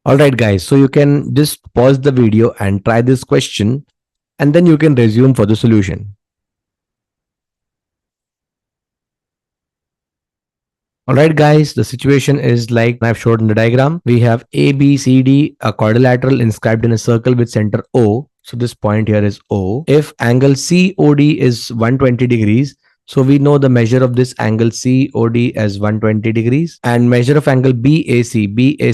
Alright guys, so you can just pause the video and try this question and then you can resume for the solution. Alright guys, the situation is like I've showed in the diagram. We have A, B, C, D, a quadrilateral inscribed in a circle with center O. So this point here is O. If angle COD is 120 degrees, so we know the measure of this angle COD as 120 degrees and measure of angle BAC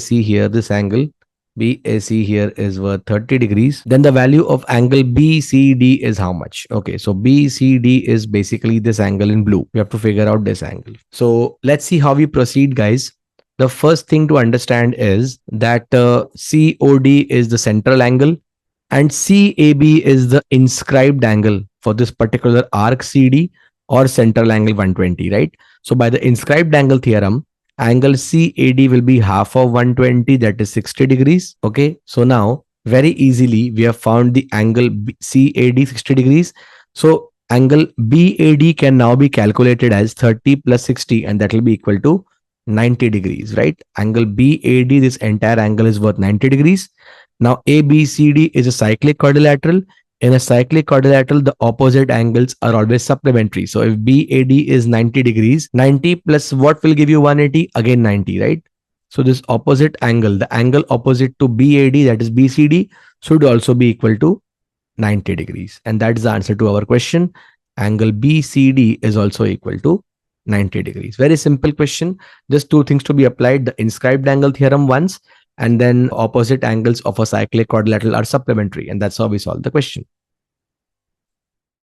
here, this angle BAC here is worth 30 degrees. Then the value of angle BCD is how much? Okay, so BCD is basically this angle in blue. We have to figure out this angle. So let's see how we proceed, guys. The first thing to understand is that COD is the central angle and CAB is the inscribed angle for this particular arc CD or central angle 120, right? So by the inscribed angle theorem, angle CAD will be half of 120, that is 60 degrees. Okay, so now very easily we have found the angle CAD 60 degrees. So angle BAD can now be calculated as 30 plus 60 and that will be equal to 90 degrees, right? Angle BAD, this entire angle is worth 90 degrees. Now ABCD is a cyclic quadrilateral. In a cyclic quadrilateral, the opposite angles are always supplementary. So if BAD is 90 degrees, 90 plus what will give you 180? Again 90, right? So this opposite angle, the angle opposite to BAD, that is BCD, should also be equal to 90 degrees. And that is the answer to our question. Angle BCD is also equal to 90 degrees. Very simple question. Just two things to be applied. The inscribed angle theorem once, and then opposite angles of a cyclic quadrilateral are supplementary. And that's how we solve the question.